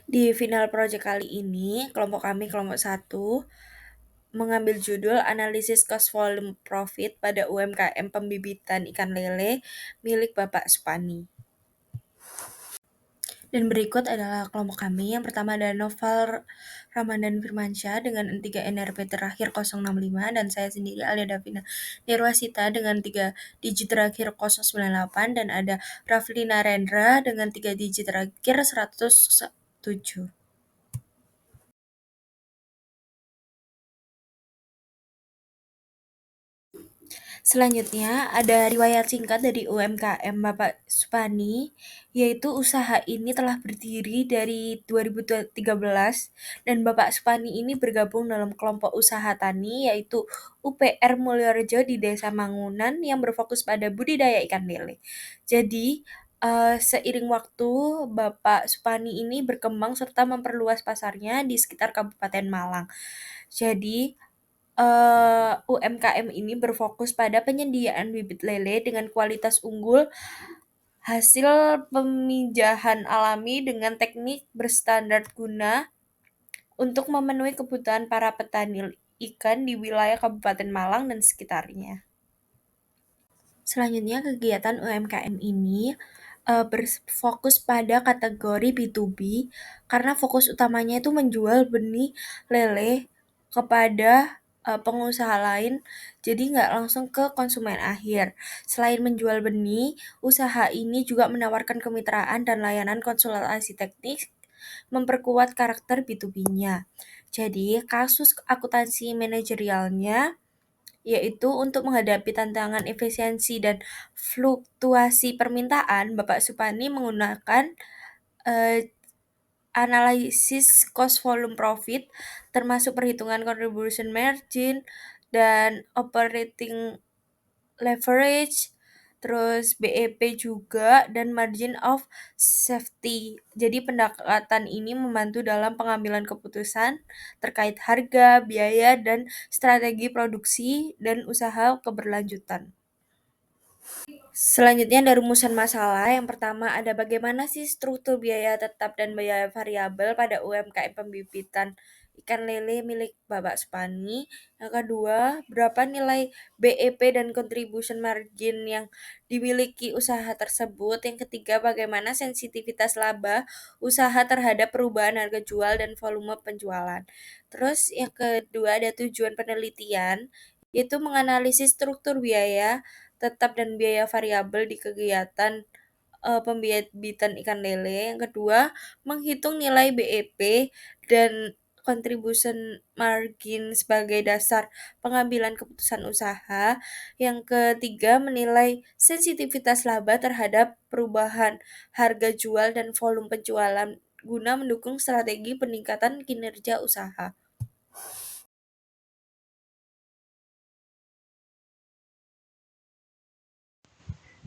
Di final project kali ini, kelompok kami, kelompok satu, mengambil judul Analisis Cost Volume Profit pada UMKM Pembibitan Ikan Lele milik Bapak Supani. Dan berikut adalah kelompok kami. Yang pertama ada Noval Ramadan Firmansyah dengan 3 NRP terakhir 065 dan saya sendiri Alia Davina Nirwasita dengan 3 digit terakhir 098 dan ada Rafli Narendra dengan 3 digit terakhir 107. Selanjutnya ada riwayat singkat dari UMKM Bapak Supani, yaitu usaha ini telah berdiri dari 2013 dan Bapak Supani ini bergabung dalam kelompok usaha tani yaitu UPR Mulyorejo di Desa Mangunan yang berfokus pada budidaya ikan lele. Jadi, seiring waktu Bapak Supani ini berkembang serta memperluas pasarnya di sekitar Kabupaten Malang. Jadi, UMKM ini berfokus pada penyediaan bibit lele dengan kualitas unggul, hasil pemijahan alami dengan teknik berstandar guna untuk memenuhi kebutuhan para petani ikan di wilayah Kabupaten Malang dan sekitarnya. Selanjutnya, kegiatan UMKM ini berfokus pada kategori B2B karena fokus utamanya itu menjual benih lele kepada pengusaha lain, jadi nggak langsung ke konsumen akhir. Selain menjual benih, usaha ini juga menawarkan kemitraan dan layanan konsultasi teknis memperkuat karakter B2B-nya. Jadi, kasus akuntansi manajerialnya yaitu untuk menghadapi tantangan efisiensi dan fluktuasi permintaan, Bapak Supani menggunakan eh, analisis cost volume profit, termasuk perhitungan contribution margin dan operating leverage, terus BEP juga, dan margin of safety. Jadi pendekatan ini membantu dalam pengambilan keputusan terkait harga, biaya, dan strategi produksi dan usaha keberlanjutan. Selanjutnya ada rumusan masalah. Yang pertama ada bagaimana sih struktur biaya tetap dan biaya variabel pada UMKM pembibitan ikan lele milik Bapak Supani. Yang kedua, berapa nilai BEP dan contribution margin yang dimiliki usaha tersebut. Yang ketiga, bagaimana sensitivitas laba usaha terhadap perubahan harga jual dan volume penjualan. Terus yang kedua ada tujuan penelitian, yaitu menganalisis struktur biaya tetap dan biaya variabel di kegiatan pembibitan ikan lele. Yang kedua, menghitung nilai BEP dan contribution margin sebagai dasar pengambilan keputusan usaha. Yang ketiga, menilai sensitivitas laba terhadap perubahan harga jual dan volume penjualan guna mendukung strategi peningkatan kinerja usaha.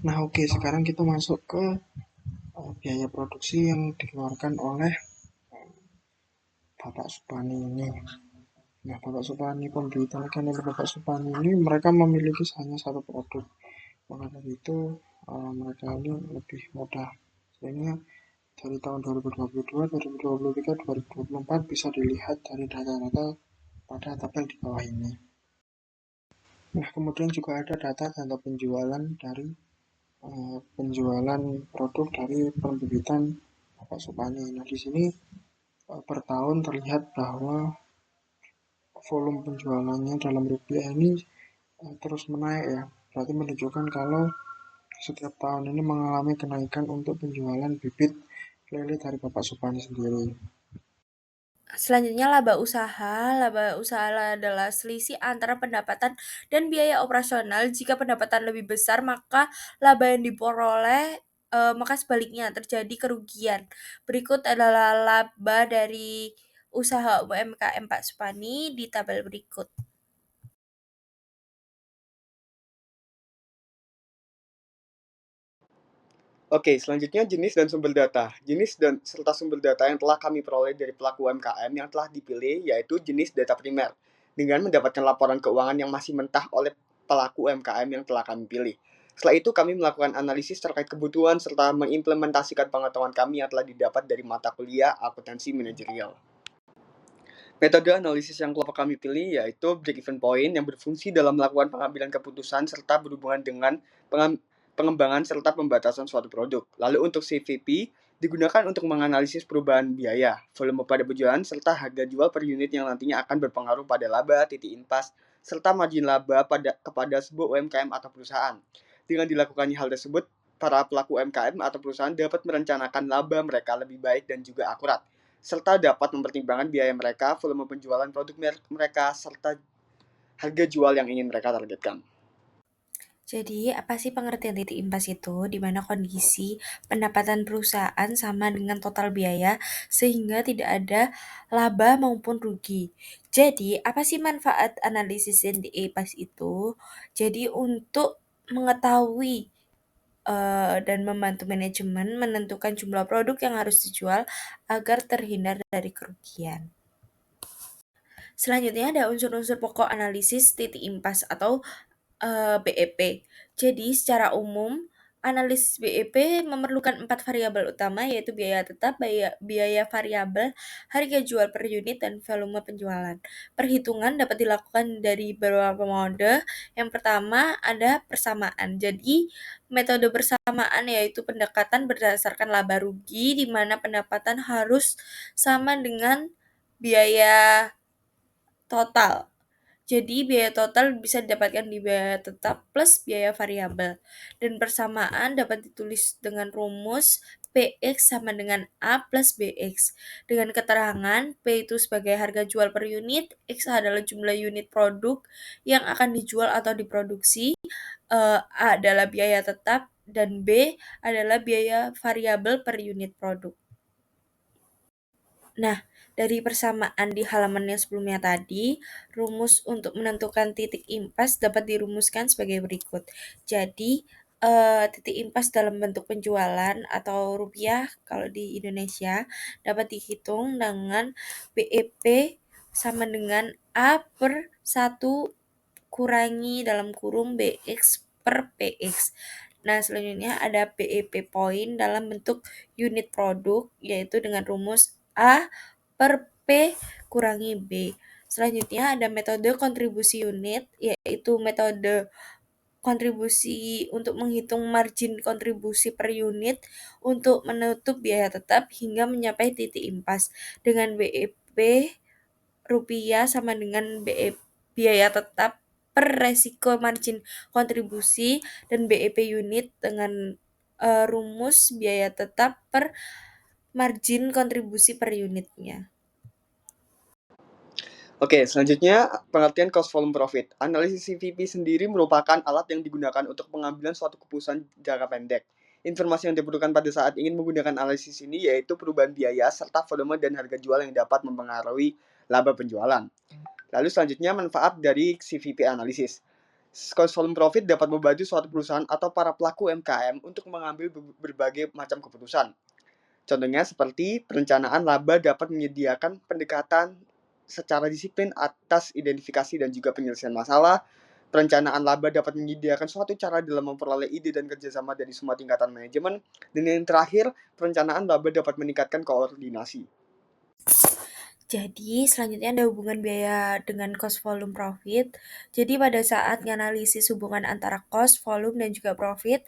Nah, oke, sekarang kita masuk ke biaya produksi yang dikeluarkan oleh Bapak Supani ini. Nah, Bapak Supani, pembibitan ikan lele Bapak Supani ini mereka memiliki hanya satu produk. Maka dari itu mereka ini lebih mudah. Sehingga dari tahun 2022, 2023, 2024 bisa dilihat dari data-data pada tabel di bawah ini. Nah, kemudian juga ada data tentang penjualan dari penjualan produk dari pembibitan Bapak Supani. Nah, di sini per tahun terlihat bahwa volume penjualannya dalam rupiah ini terus menaik ya. Berarti menunjukkan kalau setiap tahun ini mengalami kenaikan untuk penjualan bibit lele dari Bapak Supani sendiri. Selanjutnya laba usaha. Laba usaha adalah selisih antara pendapatan dan biaya operasional. Jika pendapatan lebih besar, maka laba yang diperoleh maka sebaliknya terjadi kerugian. Berikut adalah laba dari usaha UMKM Pak Supani di tabel berikut. Oke, selanjutnya jenis dan sumber data. Jenis dan serta sumber data yang telah kami peroleh dari pelaku UMKM yang telah dipilih yaitu jenis data primer, dengan mendapatkan laporan keuangan yang masih mentah oleh pelaku UMKM yang telah kami pilih. Setelah itu kami melakukan analisis terkait kebutuhan serta mengimplementasikan pengetahuan kami yang telah didapat dari mata kuliah akuntansi manajerial. Metode analisis yang kelompok kami pilih yaitu break-even point yang berfungsi dalam melakukan pengambilan keputusan serta berhubungan dengan pengembangan serta pembatasan suatu produk. Lalu untuk CVP digunakan untuk menganalisis perubahan biaya, volume pada penjualan, serta harga jual per unit yang nantinya akan berpengaruh pada laba, titik impas, serta margin laba kepada sebuah UMKM atau perusahaan. Dengan dilakukannya hal tersebut, para pelaku UMKM atau perusahaan dapat merencanakan laba mereka lebih baik dan juga akurat, serta dapat mempertimbangkan biaya mereka, volume penjualan produk mereka, serta harga jual yang ingin mereka targetkan. Jadi, apa sih pengertian titik impas itu? Di mana kondisi pendapatan perusahaan sama dengan total biaya, sehingga tidak ada laba maupun rugi. Jadi, apa sih manfaat analisis titik impas itu? Jadi, untuk mengetahui dan membantu manajemen menentukan jumlah produk yang harus dijual agar terhindar dari kerugian. Selanjutnya ada unsur-unsur pokok analisis titik impas atau BEP. Jadi secara umum analisis BEP memerlukan 4 variabel utama yaitu biaya tetap, biaya variabel, harga jual per unit, dan volume penjualan. Perhitungan dapat dilakukan dari beberapa mode. Yang pertama ada persamaan. Jadi metode persamaan yaitu pendekatan berdasarkan laba rugi di mana pendapatan harus sama dengan biaya total. Jadi biaya total bisa didapatkan di biaya tetap plus biaya variabel. Dan persamaan dapat ditulis dengan rumus PX sama dengan A plus BX. Dengan keterangan P itu sebagai harga jual per unit, X adalah jumlah unit produk yang akan dijual atau diproduksi, A adalah biaya tetap, dan B adalah biaya variabel per unit produk. Nah, dari persamaan di halaman yang sebelumnya tadi, rumus untuk menentukan titik impas dapat dirumuskan sebagai berikut. Jadi, titik impas dalam bentuk penjualan atau rupiah kalau di Indonesia dapat dihitung dengan BEP sama dengan A per 1 kurangi dalam kurung BX per PX. Nah, selanjutnya ada BEP point dalam bentuk unit produk, yaitu dengan rumus A per P kurangi B. Selanjutnya ada metode kontribusi unit, yaitu metode kontribusi untuk menghitung margin kontribusi per unit untuk menutup biaya tetap hingga mencapai titik impas dengan BEP rupiah sama dengan biaya tetap per resiko margin kontribusi dan BEP unit dengan rumus biaya tetap per margin kontribusi per unitnya. Oke, selanjutnya pengertian cost volume profit. Analisis CVP sendiri merupakan alat yang digunakan untuk pengambilan suatu keputusan jangka pendek. Informasi yang diperlukan pada saat ingin menggunakan analisis ini yaitu perubahan biaya serta volume dan harga jual yang dapat mempengaruhi laba penjualan. Lalu selanjutnya manfaat dari CVP analisis. Cost volume profit dapat membantu suatu perusahaan atau para pelaku UMKM untuk mengambil berbagai macam keputusan. Contohnya seperti perencanaan laba dapat menyediakan pendekatan secara disiplin atas identifikasi dan juga penyelesaian masalah. Perencanaan laba dapat menyediakan suatu cara dalam memperoleh ide dan kerjasama dari semua tingkatan manajemen. Dan yang terakhir, perencanaan laba dapat meningkatkan koordinasi. Jadi, selanjutnya ada hubungan biaya dengan cost volume profit. Jadi, pada saat menganalisis hubungan antara cost, volume, dan juga profit,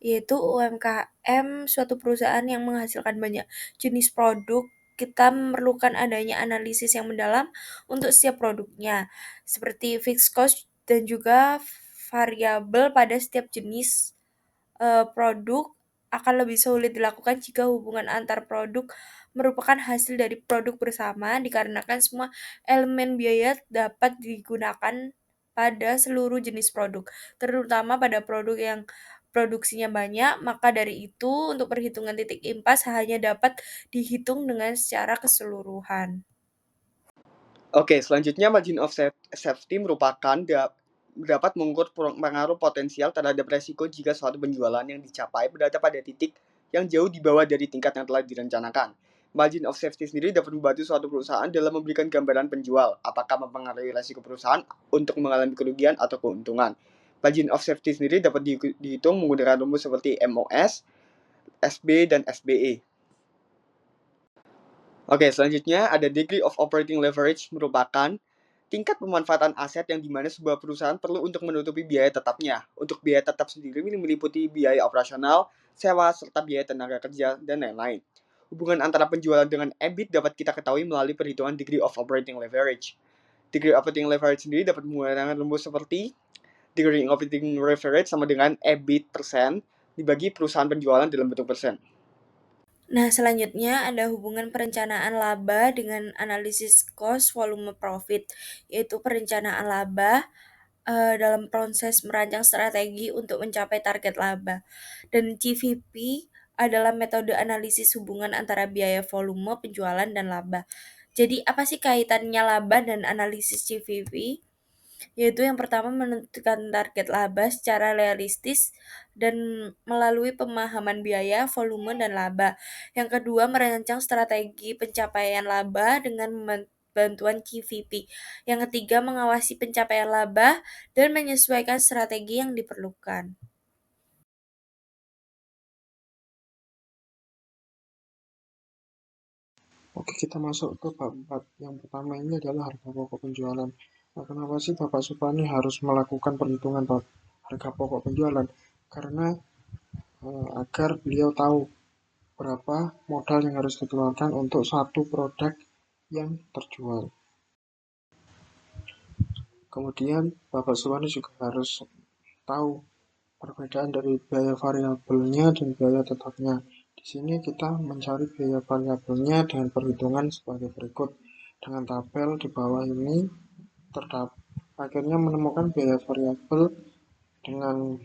yaitu UMKM suatu perusahaan yang menghasilkan banyak jenis produk, kita memerlukan adanya analisis yang mendalam untuk setiap produknya, seperti fixed cost dan juga variabel pada setiap jenis produk akan lebih sulit dilakukan jika hubungan antar produk merupakan hasil dari produk bersama dikarenakan semua elemen biaya dapat digunakan pada seluruh jenis produk, terutama pada produk yang produksinya banyak, maka dari itu untuk perhitungan titik impas hanya dapat dihitung dengan secara keseluruhan. Oke, selanjutnya margin of safety merupakan dapat mengukur pengaruh potensial terhadap resiko jika suatu penjualan yang dicapai berada pada titik yang jauh di bawah dari tingkat yang telah direncanakan. Margin of safety sendiri dapat membantu suatu perusahaan dalam memberikan gambaran penjual, apakah mempengaruhi resiko perusahaan untuk mengalami kerugian atau keuntungan. Margin of safety sendiri dapat dihitung menggunakan rumus seperti MOS, SB, dan SBE. Oke, selanjutnya ada degree of operating leverage merupakan tingkat pemanfaatan aset yang dimana sebuah perusahaan perlu untuk menutupi biaya tetapnya. Untuk biaya tetap sendiri ini meliputi biaya operasional, sewa, serta biaya tenaga kerja, dan lain-lain. Hubungan antara penjualan dengan EBIT dapat kita ketahui melalui perhitungan degree of operating leverage. Degree of operating leverage sendiri dapat menggunakan rumus seperti degree of operating leverage sama dengan EBIT persen dibagi perusahaan penjualan dalam bentuk persen. Nah, selanjutnya ada hubungan perencanaan laba dengan analisis cost volume profit, yaitu perencanaan laba dalam proses merancang strategi untuk mencapai target laba. Dan CVP adalah metode analisis hubungan antara biaya volume, penjualan, dan laba. Jadi, apa sih kaitannya laba dan analisis CVP? Yaitu yang pertama menentukan target laba secara realistis dan melalui pemahaman biaya, volume, dan laba. Yang kedua, merancang strategi pencapaian laba dengan bantuan CVP. Yang ketiga, mengawasi pencapaian laba dan menyesuaikan strategi yang diperlukan. Oke, kita masuk ke bab 4. Yang pertama ini adalah harga pokok penjualan. Nah, kenapa sih Bapak Supani harus melakukan perhitungan harga pokok penjualan? Karena agar beliau tahu berapa modal yang harus dikeluarkan untuk satu produk yang terjual. Kemudian Bapak Supani juga harus tahu perbedaan dari biaya variabelnya dan biaya tetapnya. Di sini kita mencari biaya variabelnya dengan perhitungan sebagai berikut. Dengan tabel di bawah ini akhirnya menemukan biaya variabel dengan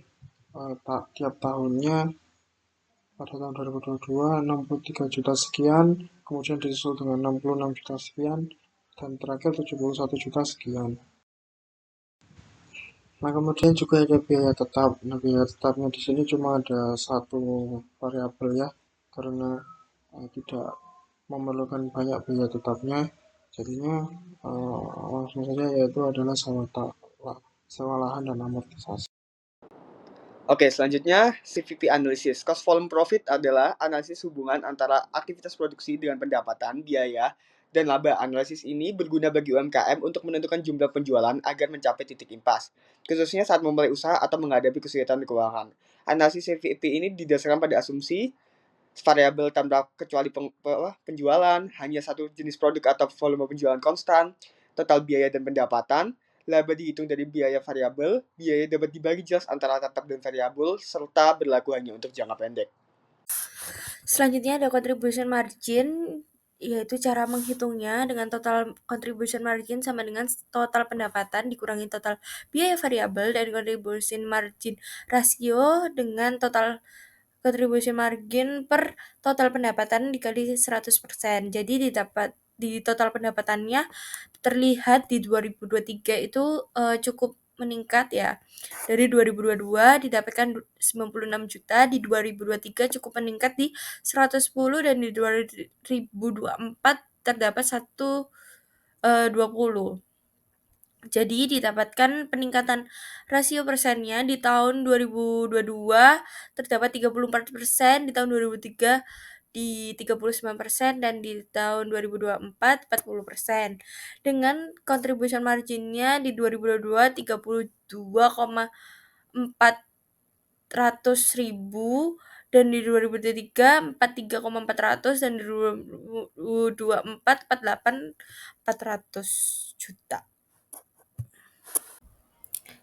tiap tahunnya. Pada tahun 2022 63 juta sekian, kemudian disusul dengan 66 juta sekian, dan terakhir 71 juta sekian. Nah, kemudian juga ada biaya tetap. Nah, biaya tetapnya di sini cuma ada satu variabel ya, karena tidak memerlukan banyak biaya tetapnya. Jadinya langsung saja yaitu adalah sewa lahan dan amortisasi. Oke, selanjutnya CVP Analysis. Cost Volume Profit adalah analisis hubungan antara aktivitas produksi dengan pendapatan, biaya, dan laba. Analisis ini berguna bagi UMKM untuk menentukan jumlah penjualan agar mencapai titik impas, khususnya saat memulai usaha atau menghadapi kesulitan keuangan. Analisis CVP ini didasarkan pada asumsi variabel tanpa kecuali penjualan, hanya satu jenis produk atau volume penjualan konstan, total biaya dan pendapatan, laba dihitung dari biaya variabel, biaya dapat dibagi jelas antara tetap dan variabel, serta berlaku hanya untuk jangka pendek. Selanjutnya ada contribution margin, yaitu cara menghitungnya dengan total contribution margin sama dengan total pendapatan dikurangi total biaya variabel, dan contribution margin rasio dengan total contribution margin per total pendapatan dikali 100%. Jadi di total pendapatannya terlihat di 2023 itu cukup meningkat ya. Dari 2022 didapatkan 96 juta, di 2023 cukup meningkat di 110, dan di 2024 terdapat 120. Jadi didapatkan peningkatan rasio persennya di tahun 2022 terdapat 34%, di tahun 2003 di 39%, dan di tahun 2024 40%. Dengan contribution marginnya di 2022 32,400 ribu, dan di 2023 43,400, dan di 2024 48,400 juta.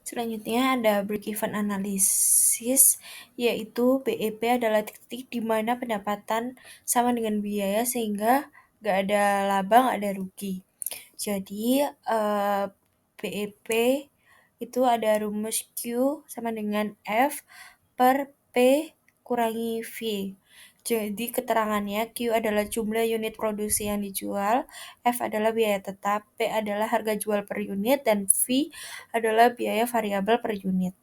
Selanjutnya ada break-even analysis, yaitu BEP adalah titik di mana pendapatan sama dengan biaya sehingga nggak ada laba, nggak ada rugi. Jadi BEP itu ada rumus Q sama dengan F per P kurangi V. Jadi keterangannya Q adalah jumlah unit produksi yang dijual, F adalah biaya tetap, P adalah harga jual per unit, dan V adalah biaya variabel per unit.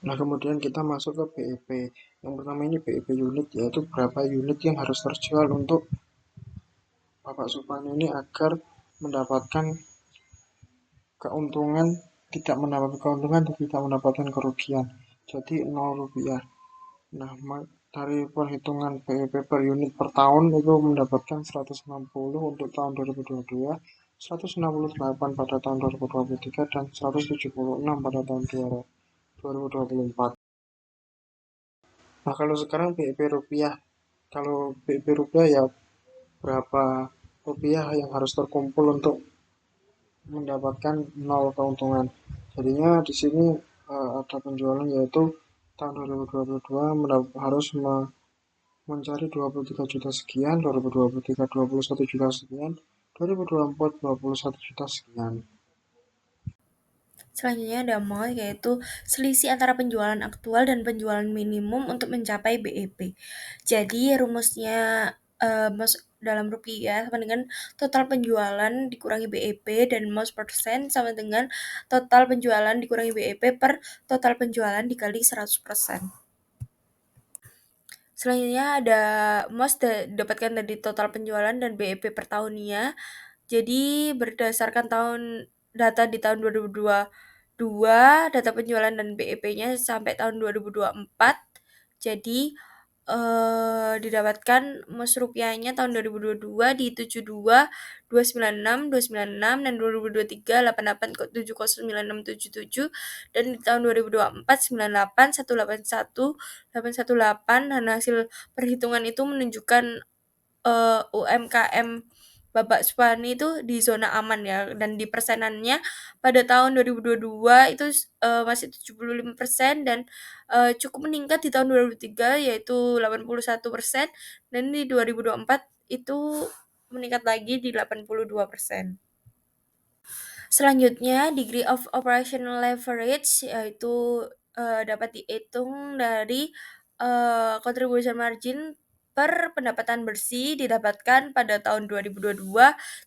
Nah, kemudian kita masuk ke BEP. Yang pertama ini BEP unit, yaitu berapa unit yang harus terjual untuk Bapak Supani ini agar mendapatkan keuntungan tidak mendapat keuntungan dan tidak mendapatkan kerugian. Jadi 0 rupiah. Nah, dari perhitungan BEP per unit per tahun itu mendapatkan 160 untuk tahun 2022, 168 pada tahun 2023, dan 176 pada tahun 2024. Nah, kalau sekarang BEP rupiah, kalau BEP rupiah ya berapa rupiah yang harus terkumpul untuk mendapatkan 0 keuntungan. Jadinya di sini ada penjualan yaitu tahun 2022 harus mencari 23 juta sekian, 2023 21 juta sekian, 2024 21 juta sekian. Selanjutnya ada MOS, yaitu selisih antara penjualan aktual dan penjualan minimum untuk mencapai BEP. Jadi rumusnya MOS dalam rupiah sama dengan total penjualan dikurangi BEP, dan MOS persen sama dengan total penjualan dikurangi BEP per total penjualan dikali 100%. Selanjutnya ada MOS didapatkan dari total penjualan dan BEP per tahunnya. Jadi berdasarkan data di tahun 2022, data penjualan dan BEP-nya sampai tahun 2024. Jadi didapatkan MOS rupiahnya tahun 2022 di 72, 296, 296, dan 2023 88, 709677, dan di tahun 2024 98, 181, 818, dan hasil perhitungan itu menunjukkan UMKM Bapak Supani itu di zona aman ya, dan di persenannya pada tahun 2022 itu masih 75%, dan cukup meningkat di tahun 2003 yaitu 81%, dan di 2024 itu meningkat lagi di 82%. Selanjutnya, degree of operational leverage yaitu dapat dihitung dari contribution margin per pendapatan bersih didapatkan pada tahun 2022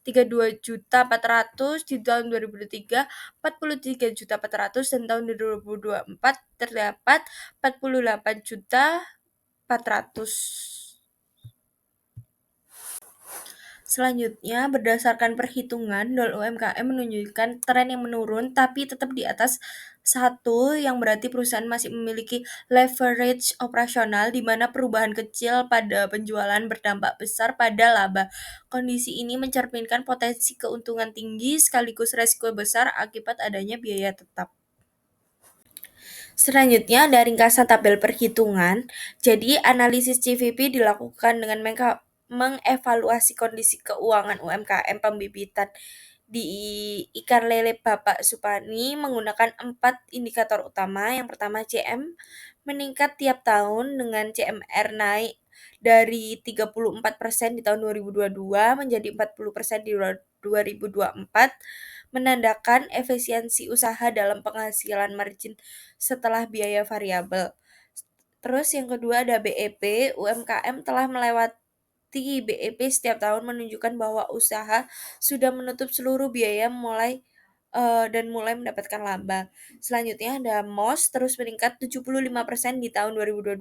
32.400.000, di tahun 2023 43.400.000, dan tahun 2024 terdapat 48.400.000. Selanjutnya, berdasarkan perhitungan, DOL UMKM menunjukkan tren yang menurun tapi tetap di atas 1, yang berarti perusahaan masih memiliki leverage operasional di mana perubahan kecil pada penjualan berdampak besar pada laba. Kondisi ini mencerminkan potensi keuntungan tinggi sekaligus resiko besar akibat adanya biaya tetap. Selanjutnya ada ringkasan tabel perhitungan. Jadi analisis CVP dilakukan dengan mengevaluasi kondisi keuangan UMKM pembibitan di ikan lele Bapak Supani menggunakan 4 indikator utama. Yang pertama, CM meningkat tiap tahun dengan CMR naik dari 34% di tahun 2022 menjadi 40% di 2024, menandakan efisiensi usaha dalam penghasilan margin setelah biaya variabel. Terus yang kedua ada BEP, UMKM telah melewati BEP setiap tahun menunjukkan bahwa usaha sudah menutup seluruh biaya dan mulai mendapatkan laba. Selanjutnya ada MOS terus meningkat 75% di tahun 2022,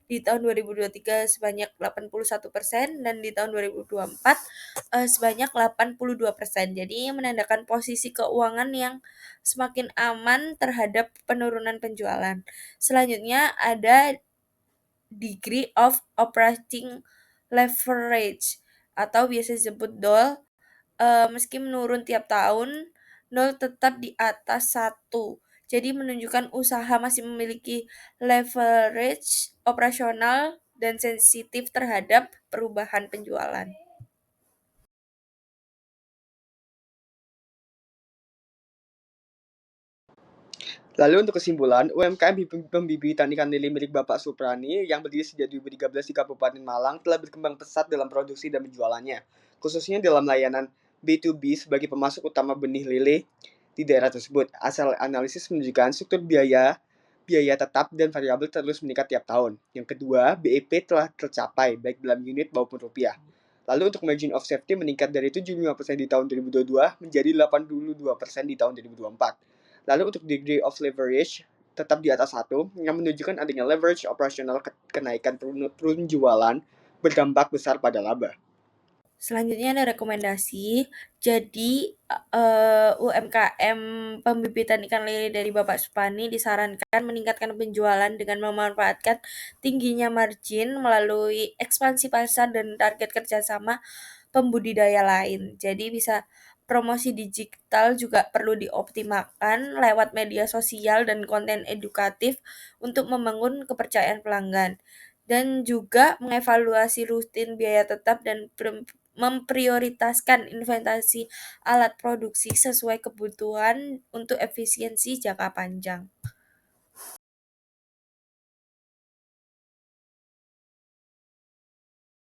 di tahun 2023 sebanyak 81%, dan di tahun 2024 sebanyak 82%. Jadi menandakan posisi keuangan yang semakin aman terhadap penurunan penjualan. Selanjutnya ada degree of operating leverage atau biasa disebut DOL. Meski menurun tiap tahun, DOL tetap di atas 1. Jadi menunjukkan usaha masih memiliki leverage operasional dan sensitif terhadap perubahan penjualan. Lalu untuk kesimpulan, UMKM pembibitan ikan lele milik Bapak Suprani yang berdiri sejak 2013 di Kabupaten Malang telah berkembang pesat dalam produksi dan penjualannya, khususnya dalam layanan B2B sebagai pemasok utama benih lele di daerah tersebut. Asal analisis menunjukkan struktur biaya tetap dan variabel terus meningkat tiap tahun. Yang kedua, BEP telah tercapai baik dalam unit maupun rupiah. Lalu untuk margin of safety meningkat dari 75% di tahun 2022 menjadi 82% di tahun 2024. Lalu untuk degree of leverage tetap di atas 1, yang menunjukkan adanya leverage operasional kenaikan penjualan berdampak besar pada laba. Selanjutnya ada rekomendasi. Jadi, UMKM pembibitan ikan lele dari Bapak Supani disarankan meningkatkan penjualan dengan memanfaatkan tingginya margin melalui ekspansi pasar dan target kerjasama pembudidaya lain. Jadi bisa promosi digital juga perlu dioptimalkan lewat media sosial dan konten edukatif untuk membangun kepercayaan pelanggan. Dan juga mengevaluasi rutin biaya tetap dan memprioritaskan investasi alat produksi sesuai kebutuhan untuk efisiensi jangka panjang.